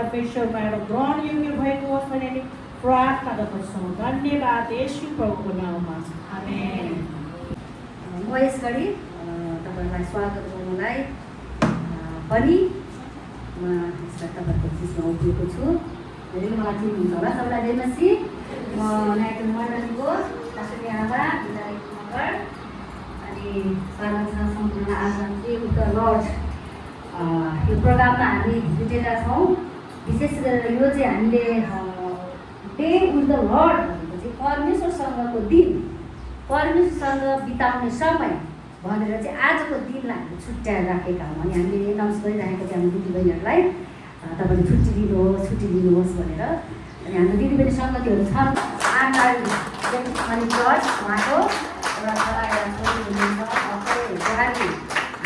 परमेश्वरमा एउटा ग्रहण योग्य भएको होस् भने हामी प्रार्थना गर्दछौँ। धन्यवाद येशू प्रभुको नाममा, आमेन। म यस घडी तपाईँहरूलाई स्वागत गर्नुलाई पनि म तपाईँहरूको बिचमा उभिएको छु। धेरै मलाई चिन्नुहुन्छ होला सबैलाई। जयमसी, म नायक मण्डलीको शासकीय आमा विधायक नगर अनि साधारण सम्पूर्ण आज विथ द लर्ड यो प्रोग्राममा हामी जुटेका छौँ। विशेष गरेर यो चाहिँ हामीले डे विथ द लर्ड भनेको चाहिँ परमेश्वरसँगको दिन, परमेश्वरसँग बिताउने समय भनेर चाहिँ आजको दिनलाई हामीले छुट्याएर राखेका हौँ। अनि हामीले एनाउन्स गरिराखेका थियौँ हाम्रो दिदीबहिनीहरूलाई तपाईँले छुट्टी दिनुहोस् भनेर। अनि हाम्रो दिदीबहिनी सङ्गतिहरू छन्। अनि चर्च उहाँको एउटा छोरा एउटा छोरी हुनुहुन्छ बुहारी,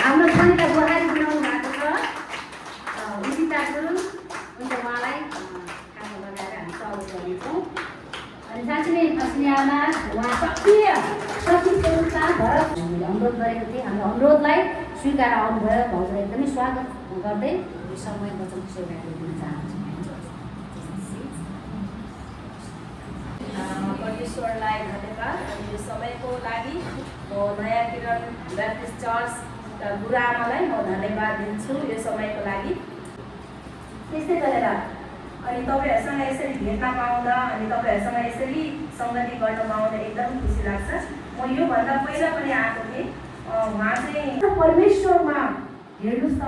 हाम्रो छोरीलाई बुहारी बनाउनु भएको छ उदिता गुरुङ। हुन्छ, उहाँलाई खाना लगाएर हामी स्वागत गर्नेछौँ। अनि साँच्चै नै अस्मियामा उहाँ सक्रिय स्वरूपमा भएर हामीले अनुरोध गरेको थिएँ। हाम्रो अनुरोधलाई स्वीकार आउनुभयो। भाउजूलाई एकदमै स्वागत गर्दै समय वचन सेवा दिन चाहन्छु। परमेश्वरलाई धन्यवाद। अनि यो समयको लागि म नयाँ किरण ब्याप्टिस्ट चर्चका बुढा आमालाई म धन्यवाद दिन्छु यो समयको लागि। त्यस्तै गरेर अनि तपाईँहरूसँग यसरी भेट्न पाउँदा अनि तपाईँहरूसँग यसरी सङ्गति गर्न पाउँदा एकदम खुसी लाग्छ। म योभन्दा पहिला पनि आएको थिएँ। उहाँ चाहिँ परमेश्वरमा हेर्नुहोस् त,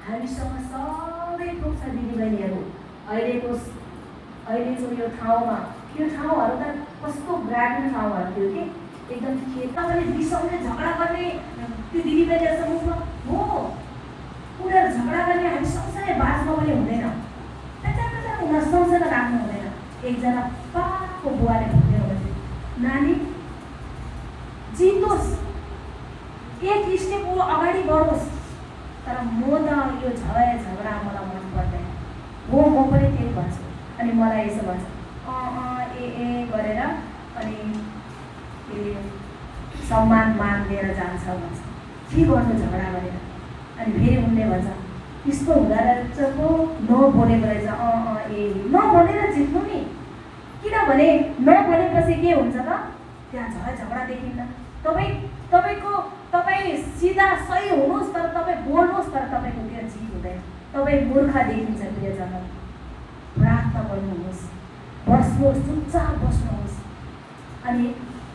हामीसँग सबै थोक छ दिदीबहिनीहरू। अहिलेको यो ठाउँमा, यो ठाउँहरू त कस्तो ग्रामीण ठाउँहरू थियो कि एकदम तपाईँले रिसाउने झगडा गर्ने त्यो दिदीबहिनीहरूसँग हो, उनीहरू झगडा गर्ने हामी सँगसँगै बाँच्न पनि हुँदैन, उनीहरू सँगसँगै राख्नु हुँदैन। एकजना पाको बुवाले भन्दै हुनुहुन्थ्यो, नानी जितोस्, एक स्टेप ऊ अगाडि बढोस्, तर म त यो झगडा मलाई मन पर्दैन हो, म पनि त्यही भन्छु। अनि मलाई यसो भन्छ ए गरेर अनि सम्मान मान लिएर जान्छ भन्छ, के गर्नु झगडा गरेर। अनि फेरि उनले भन्छ यस्तो हुँदो रहेछ पो, नबोलेको रहेछ नबोलेर जित्नु नि, किनभने नबोलेपछि के हुन्छ त त्यहाँ झगडा देखिन्न। तपाईँ सिधा सही हुनुहोस्, तर तपाईँ बोल्नुहोस्, तर तपाईँको त्यहाँ जित हुँदैन। तपाईँ मूर्ख देखिन्छ। प्रियजन, प्रार्थना गर्नुहोस्, बस्नुहोस्, चुपचाप बस्नुहोस्। अनि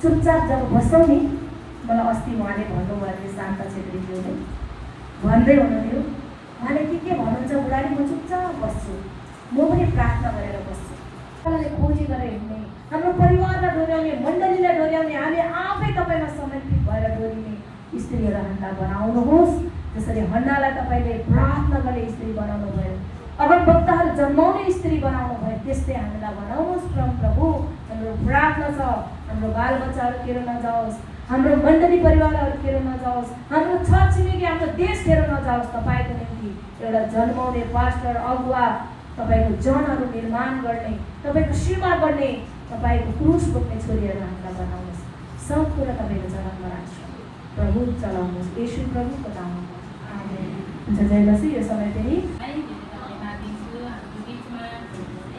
चुपचाप जब बस्छौँ नि, मलाई अस्ति उहाँले भन्नुभयो थियो, शान्ता छेत्रीज्यूले भन्दै हुनुहुन्थ्यो, उहाँले के भन्नुहुन्छ, बुढाले म चुपचाप बस्छु, म पनि प्रार्थना गरेर बस्छु। तपाईँलाई खोजी गरेर हिँड्ने, हाम्रो परिवारलाई डोर्याउने, मण्डलीलाई डोर्याउने, हामी आफै तपाईँमा समर्पित भएर डोरिने स्त्रीहरू हन्ना बनाउनुहोस्। जसरी हन्नालाई तपाईँले प्रार्थना गर्ने स्त्री बनाउनु भयो, अगमवक्ताहरू जन्माउने स्त्री बनाउनु भयो, त्यस्तै हामीलाई बनाउनुहोस् प्रभु। हाम्रो प्रार्थना छ, हाम्रो बालबच्चाहरू खेर नजाओस्, हाम्रो मण्डली परिवारहरू खेर नजाओस्, हाम्रो छरछिमेकी, हाम्रो देश खेर नजाओस्। तपाईँको निम्ति एउटा जन्माउने पास्टर, अगुवा, तपाईँको जनहरू निर्माण गर्ने, तपाईँको सेवा गर्ने, तपाईँको क्रुस बोक्ने छोरीहरू हामीलाई बनाउनुहोस्। सब कुरा तपाईँको चरणमा राख्छु प्रभु, चलाउनुहोस् येशू प्रभुको नाममा, आमेन। हुन्छ, जयमसी। यो समय फेरि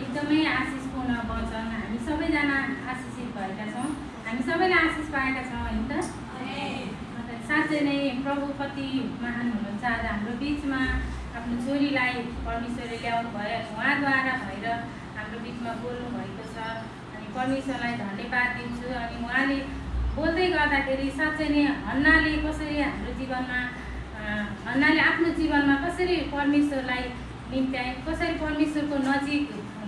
एकदमै आशिषपूर्ण वचन, हामी सबैजना आशिषित भएका छौँ, हामी सबैले आशिष पाएका छौँ होइन त। साँच्चै नै प्रभु कति महान हुनुहुन्छ। आज हाम्रो बिचमा आफ्नो छोरीलाई परमेश्वरले ल्याउनु भयो, उहाँद्वारा भएर हाम्रो बिचमा बोल्नु भएको छ। अनि परमेश्वरलाई धन्यवाद दिन्छु। अनि उहाँले बोल्दै गर्दाखेरि साँच्चै नै हन्नाले कसरी हाम्रो जीवनमा, हन्नाले आफ्नो जीवनमा कसरी परमेश्वरलाई निम्त्याए, कसरी परमेश्वरको नजिक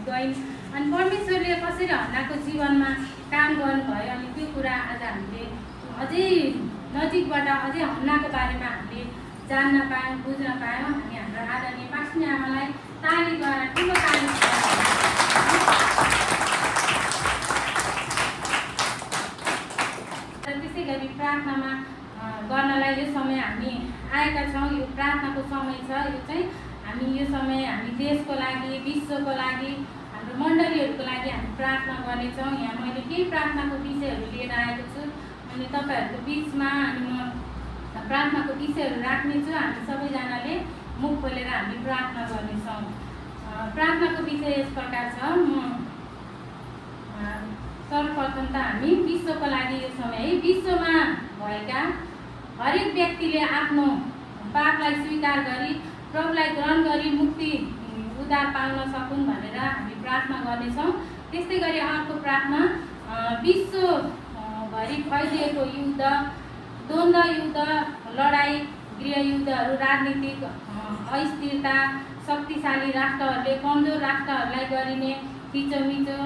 गइन्, अनि परमेश्वरले कसरी हन्नाको जीवनमा काम गर्नुभयो। अनि त्यो कुरा आज हामीले अझै नजिकबाट अझै हन्नाको बारेमा हामीले जान्न पायौँ, बुझ्न पायौँ। हामी हाम्रो आदरणीय पास्नी आमालाई तालीद्वारा ठुलो ताली। त्यसै गरी प्रार्थनामा गर्नलाई यो समय हामी आएका छौँ। यो प्रार्थनाको समय छ। यो चाहिँ हामी यो समय हामी देशको लागि, विश्वको लागि, हाम्रो मण्डलीहरूको लागि हामी प्रार्थना गर्नेछौँ। यहाँ मैले केही प्रार्थनाको विषयहरू लिएर आएको छु। अनि तपाईँहरूको बिचमा अनि म प्रार्थनाको विषयहरू राख्नेछु। हामी सबैजनाले मुख खोलेर हामी प्रार्थना गर्नेछौँ। प्रार्थनाको विषय यस प्रकार छ। सर्वप्रथम त हामी विश्वको लागि यो समय विश्वमा भएका हरेक व्यक्तिले आफ्नो पापलाई स्वीकार गरी प्रभुलाई ग्रहण गरी मुक्ति उद्धार पाउन सकुन् भनेर हामी प्रार्थना गर्नेछौँ। त्यस्तै गरी अर्को प्रार्थना विश्वभरि फैलिएको युद्ध, द्वन्द्व युद्ध, लडाइँ, गृहयुद्धहरू, राजनीतिक अस्थिरता, शक्तिशाली राष्ट्रहरूले कमजोर राष्ट्रहरूलाई गरिने थिचोमिचो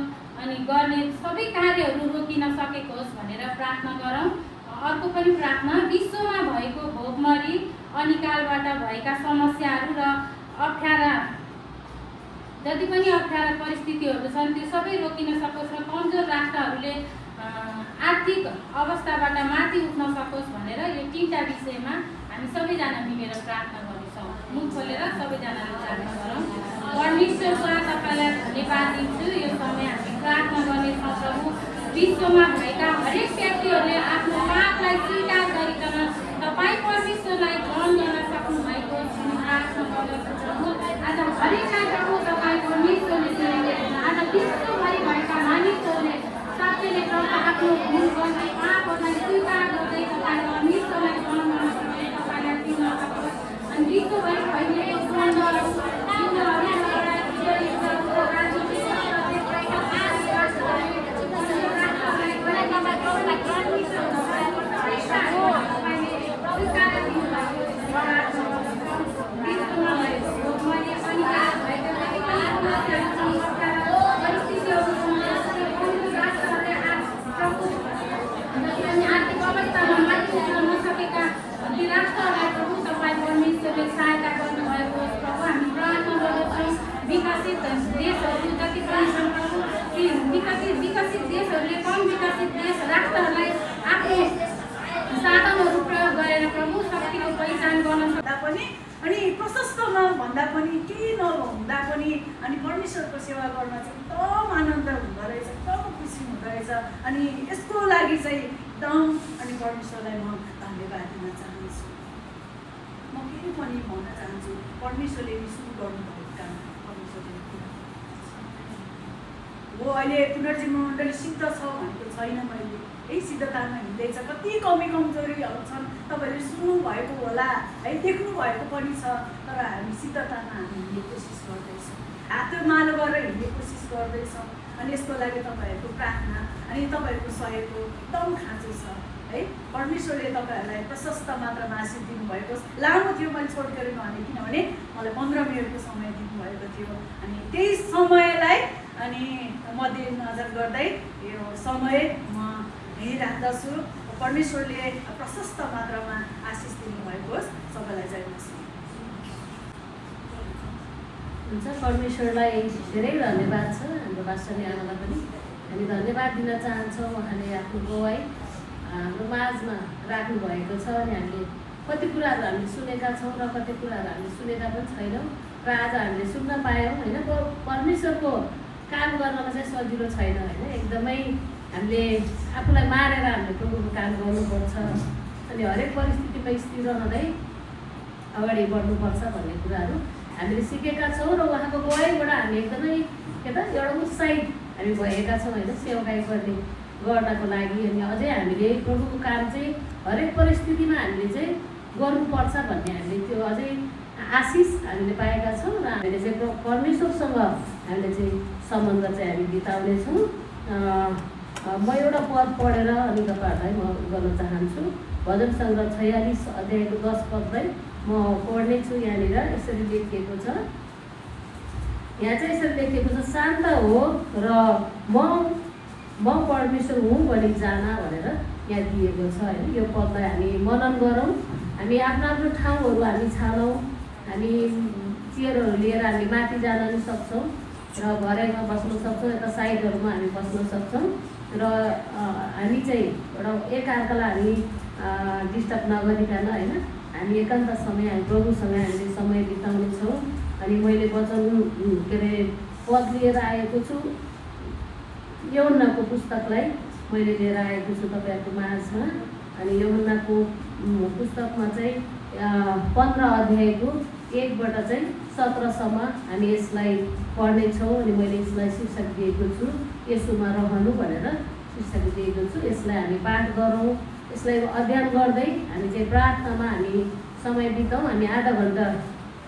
अनि गर्ने सबै कार्यहरू रोकिन सकेको होस् भनेर प्रार्थना गरौँ। अर्को पनि प्रार्थना विश्वमा भएको भोकमरी, अनिकालबाट भएका समस्याहरू र अप्ठ्यारा जति पनि अप्ठ्यारा परिस्थितिहरू छन् त्यो सबै रोकिन सकोस् र कमजोर राष्ट्रहरूले आर्थिक अवस्थाबाट माथि उठ्न सकोस् भनेर यो तीनटा विषयमा हामी सबैजना मिलेर प्रार्थना गर्नेछौँ। मुख खोलेर सबैजनाले प्रार्थना गरौँ। परमेश्वरका तपाईँलाई धन्यवाद दिन्छु। यो समय हामी प्रार्थना गर्नेछौँ प्रभु, विश्वमा भएका हरेक व्यक्तिहरूले आफ्नो पापलाई स्वीकार गरिकन तपाईँ परमेश्वरलाई ग्रहण गर्न सक्नुभएको प्रार्थना गर्दछु प्रभु। आज हरेकलाई प्रभु तपाईँ परमेश्वरले आज विश्वभरि भएका मानिसहरूले साँच्चैले प्रभु आफ्नो भुल गर्ने पापहरूलाई स्वीकार गर्दै तपाईँ परमेश्वरलाई ग्रहण गर्न सक्ने तपाईँलाई दिन सकोस्। अनि विश्वभरि फैलिएको राष्ट्रलाई प्रभु तपाईँ परमेश्वरले सहायता गर्नुभएको होस् प्रभु। हामी प्रार्थना गर्दछौँ विकसित देशहरू जति पनि छन् प्रभु, ती विकसित देशहरूले कम विकसित देश राष्ट्रहरूलाई आफ्नो साधनहरू प्रयोग गरेर प्रभु शक्तिको पहिचान गर्न सक्दा पनि अनि प्रशस्त नभन्दा पनि केही नहुँदा पनि अनि परमेश्वरको सेवा गर्न चाहिँ एकदम आनन्द हुँदो रहेछ, एकदम खुसी हुँदो रहेछ। अनि यसको लागि चाहिँ एकदम अनि परमेश्वरलाई म धन्यवाद दिन चाहन्छु। म फेरि पनि भन्न चाहन्छु परमेश्वरले सुरु गर्नुभएको काम परमेश्वरले हो। अहिले पुनर्जीवन मण्डली सिद्ध छ भनेको छैन, मैले यही सिद्धतामा हिँड्दैछ। कति कमी कमजोरीहरू छन् तपाईँहरूले सुन्नु भएको होला है, देख्नु भएको पनि छ, तर हामी सिद्धतामा हामी हिँड्ने कोसिस गर्दैछौँ, हात मालो गरेर हिँड्ने कोसिस गर्दैछौँ। अनि यसको लागि तपाईँहरूको प्रार्थना अनि तपाईँहरूको सहयोगको एकदम खाँचो छ है। परमेश्वरले तपाईँहरूलाई प्रशस्त मात्रामा आशिष दिनुभएको लामो थियो, मैले छोड गरेँ भने किनभने मलाई 15 मिनटको समय दिनुभएको थियो। अनि त्यही समयलाई अनि मध्यनजर गर्दै यो समय म यहीँ राख्दछु। परमेश्वरले प्रशस्त मात्रामा आशिष दिनुभएको होस्। सबैलाई जय मसीह। हुन्छ, परमेश्वरलाई धेरै धन्यवाद छ। हाम्रो पास्टरले आमालाई पनि हामी धन्यवाद दिन चाहन्छौँ। उहाँले आफ्नो गवाई हाम्रो माझमा राख्नुभएको छ। अनि हामीले कति कुराहरू हामीले सुनेका छौँ र कति कुराहरू हामीले सुनेका पनि छैनौँ र आज हामीले सुन्न पायौँ होइन। परमेश्वरको काम गर्नमा चाहिँ सजिलो छैन होइन, एकदमै हामीले आफूलाई मारेर हामीले प्रभुको काम गर्नुपर्छ। अनि हरेक परिस्थितिमा स्थिर रहँदै अगाडि बढ्नुपर्छ भन्ने कुराहरू हामीले सिकेका छौँ र उहाँको गवाईबाट हामी एकदमै के त एउटा उत्साहित हामी भएका छौँ होइन, सेवाकाई गर्नको लागि। अनि अझै हामीले प्रभुको काम चाहिँ हरेक परिस्थितिमा हामीले चाहिँ गर्नुपर्छ भन्ने हामीले त्यो अझै आशिष हामीले पाएका छौँ र हामीले चाहिँ परमेश्वरसँग हामीले चाहिँ सम्बन्ध चाहिँ हामी बिताउनेछौँ। म एउटा पद पढेर अनि तपाईँहरूलाई म गर्न चाहन्छु। भजन सङ्ग्रह 46 अध्यायको 10 पदलाई म पढ्नेछु। यहाँनिर यसरी लेखिएको छ, यहाँ चाहिँ यसरी लेखिएको छ, शान्त हो र म परमेश्वर हुँ भनी जान भनेर यहाँ दिएको छ होइन। यो पदलाई हामी मनन गरौँ, हामी आफ्नो आफ्नो ठाउँहरू हामी छानौँ, हामी चेयरहरू लिएर हामी माथि जान पनि सक्छौँ र घरैमा बस्न सक्छौँ, यता साइडहरूमा हामी बस्न सक्छौँ र हामी चाहिँ एउटा एकअर्कालाई हामी डिस्टर्ब नगरिकन होइन हामी एकान्त समय हामी प्रभुसँग हामीले समय बिताउनेछौँ। अनि मैले वचन के अरे पद लिएर आएको छु, यूहन्नाको पुस्तकलाई मैले लिएर आएको छु तपाईँहरूको माझमा। अनि यूहन्नाको पुस्तकमा चाहिँ 15 अध्यायको 1बाट चाहिँ 17सम्म हामी यसलाई पढ्नेछौँ। अनि मैले यसलाई शीर्षक दिएको छु यसोमा रहनु भनेर शीर्षक दिएको छु। यसलाई हामी पाठ गरौँ, यसलाई अध्ययन गर्दै हामी चाहिँ प्रार्थनामा हामी समय बिताउँ। हामी आधा घन्टा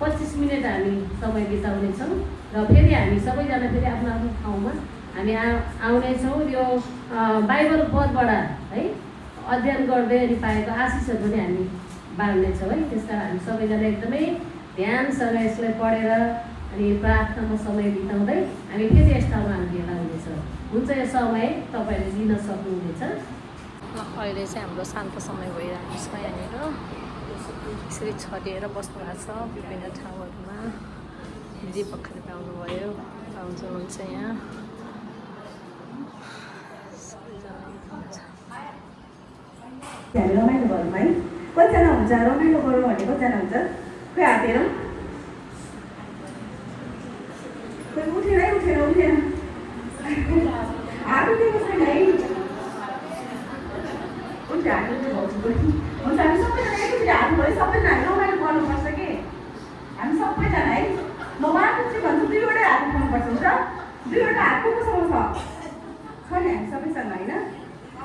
25 मिनट हामी समय बिताउनेछौँ र फेरि हामी सबैजना फेरि आफ्नो आफ्नो ठाउँमा हामी आउनेछौँ। यो बाइबल पदबाट है अध्ययन गर्दै अनि पाएको आशिषहरू पनि हामी बाँड्नेछौँ है। त्यस कारण हामी सबैजना एकदमै ध्यानसँग यसलाई पढेर अनि प्रार्थनामा समय बिताउँदै हामी फेरि यस ठाउँमा हामी भेला हुनेछौँ। हुन्छ, यो समय तपाईँले लिन सक्नुहुनेछ। अहिले चाहिँ हाम्रो शान्त समय भइरहेको छ। यहाँनिर यसरी छरिएर बस्नु भएको छ विभिन्न ठाउँहरूमा। दीपक खरेल आउनुभयो, आउँछ यहाँ हामी रमाइलो गरौँ है। कतिजना हुन्छ रमाइलो गरौँ भने कतिजना हुन्छ? खोइ हात हेरौँ। खोइ उठेन है, उठेन हात उठेको छैन है। उठ्यो हात उठ्यो भाउजू पनि। हुन्छ, हामी सबैजना एकैचोटि हात भयो। सबैजना हामी रमाइलो गर्नुपर्छ कि हामी सबैजना है। म 1 2 3 भन्छु, 2वटै हात उठाउनुपर्छ। हुन्छ, 2वटा हात को कोसँग छ नि? हामी सबैसँग होइन।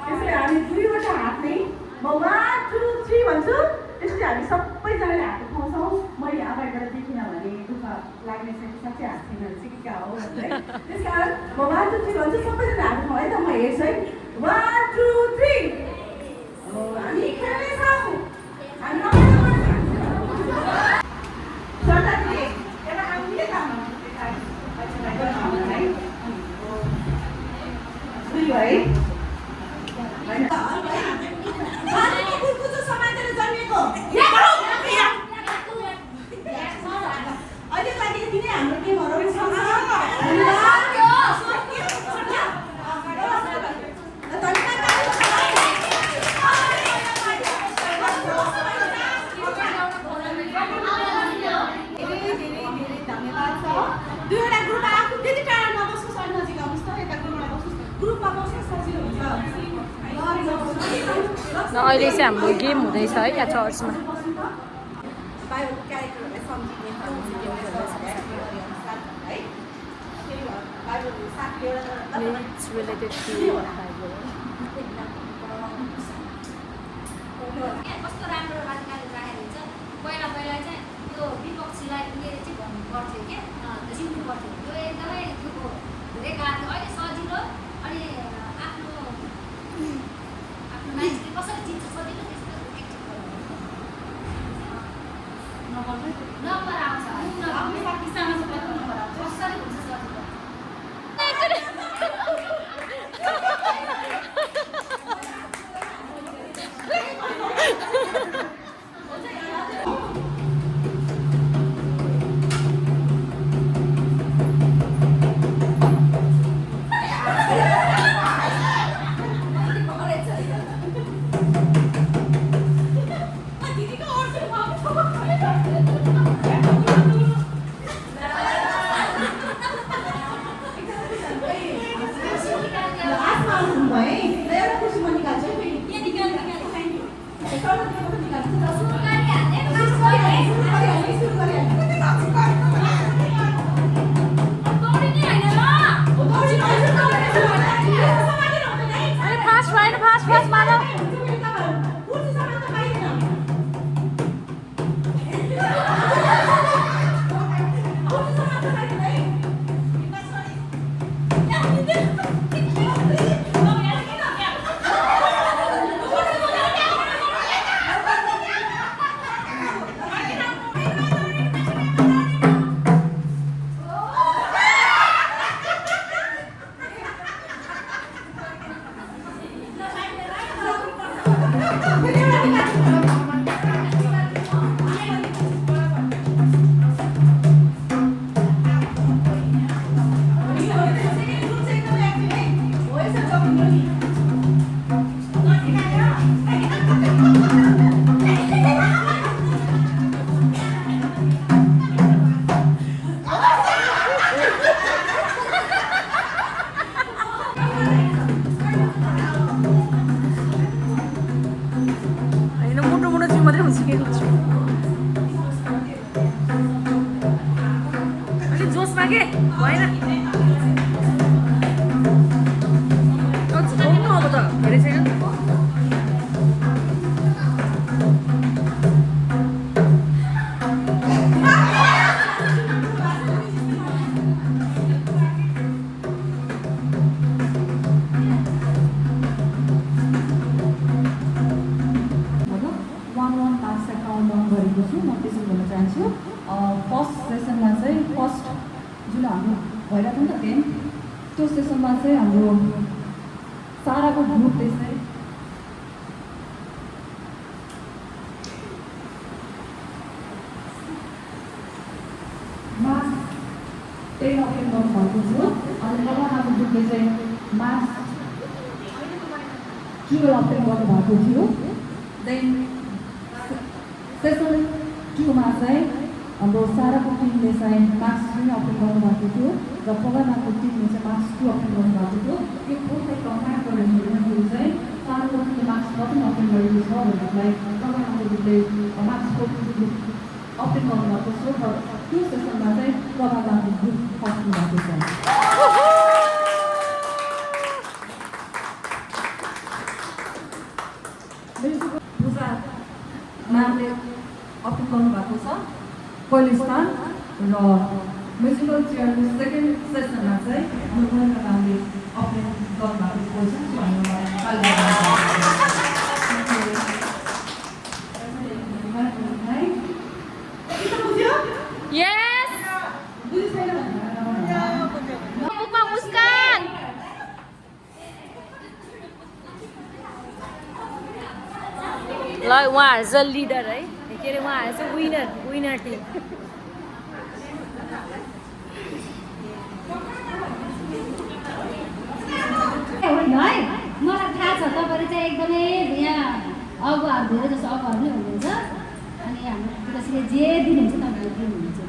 त्यसैले हामी 2वटा हात नै म 1 2 3 भन्छु, त्यसपछि हामी सबैजनाले हात उठाउँछौँ। म यहाँबाट देखिनँ भने दुःख लाग्ने छ कि साँच्चै हात छैन भने चाहिँ क्या हो है। त्यस कारण म 1 2 3 भन्छु, सबैजना हात उठाउँ है त। म हेर्छु है। 1 2 3। हामी खेल्नेछौँ, हामी रमाइलो गर्छौँ। सरदारले एउटा काम के काम है 2 है अहिले चाहिँ हाम्रो गेम हुँदैछ है यहाँ चर्चमा। It's related to Bible. कस्तो राम्रो राजकाज राखेको हुन्छ। पहिला चाहिँ त्यो विपक्षीलाई लिएर चाहिँ भन्नु पर्थ्यो क्या, जित्नु पर्थ्यो। त्यो एकदमै त्यो धेरै गाह्रो। अहिले सजिलो अनि आफ्नो मान्छेले कसरी जित्छ सजिलो। त्यस्तो नम्बर आउँछ, कसरी हुन्छ सजिलो। भइरहेको थियो नि त गेम, त्यो सेसनमा चाहिँ हाम्रो साराको ग्रुपले चाहिँ मार्च 10 अप्रेल गर्नुभएको थियो अनि लबनाको ग्रुपले चाहिँ मार्च 12 अप्रेल गर्नुभएको थियो। देन सेसन 2मा चाहिँ हाम्रो साराको टिमले चाहिँ मार्च 3 अप्रेल गर्नुभएको थियो र पगनाको टिमले चाहिँ मार्च 2 अप्रेल गर्नुभएको थियो। यो फोटो कम्बाइन गरेर हेर्दाखेरि चाहिँ साराको टिमले मार्च 14 अप्रेल गरेको छ भनेदेखिलाई पगनाको ग्रुपले मार्च 14 अप्रेल गर्नुभएको छ र त्यो सेसनमा चाहिँ पगनाको ग्रुप फर्किनु भएको छ। पूजा म्यामले अपिल गर्नुभएको छ पहिलो स्थान र म्युजिकल चेयरको सेकेन्ड सेसनमा चाहिँ मुर्मनका म्यामले अपिल गर्नुभएको ल उहाँहरू चाहिँ लिडर है, के अरे उहाँहरू चाहिँ विनर टिम। होइन है, मलाई थाहा छ तपाईँहरू चाहिँ एकदमै यहाँ अगुवाहरू धेरै जस्तो अगुवाहरू नै हुनुहुन्छ अनि हाम्रो तुलसीले जे दिनुहुन्छ तपाईँहरू दिनुहुन्छ।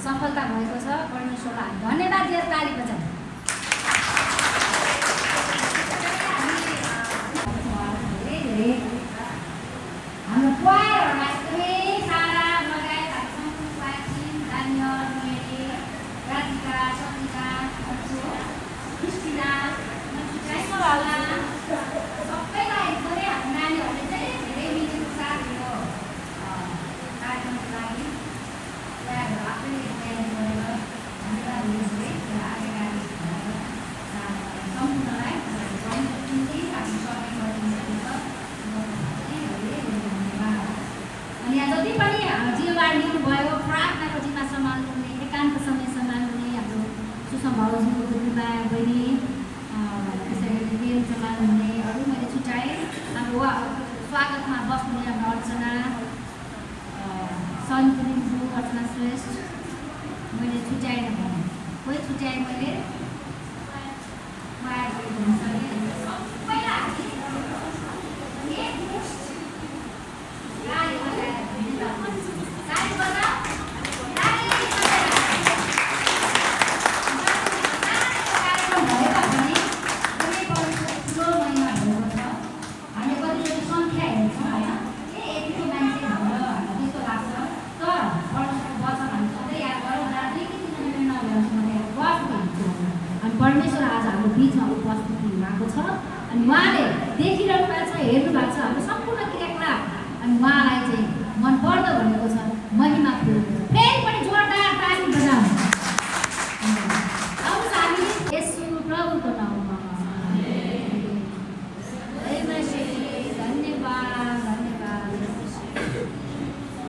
सफलता भएको छ। परमेश्वरलाई धन्यवाद दिएर ताली बजाउँ। धेरै हाम्रो क्वायरहरूलाई एकदमै सारा लगायत हाम्रो प्राचीन दानियल मेरी राधिका सतिका क्रिस्टिना सबैलाई एकदमै हाम्रो नानीहरूले चाहिँ धेरै मिठो साथ यो कार्यक्रमको लागि आफै तयारी गरेर सम्पूर्णलाई अनि यहाँ जति पनि जिम्मेवारी लिनुभयो, प्रार्थनाको जिम्मा सम्हाल्नुहुने, एकान्त समय सम्हाल्नुहुने हाम्रो सुसम्भावजीको कृपा बहिनी, त्यसै गरी बेल सम्हाल्नुहुने अरू मैले छुट्याएँ। हाम्रो स्वागतमा बस्नुहुने हाम्रो अर्चना सन्तुलिन्छु, अर्चना श्रेष्ठ मैले छुट्याएन भने कोही छुट्याएँ मैले परमेश्वर आज हाम्रो बिचमा उपस्थित हुनुभएको छ अनि उहाँले देखिरहनु भएको छ, हेर्नु भएको छ। हाम्रो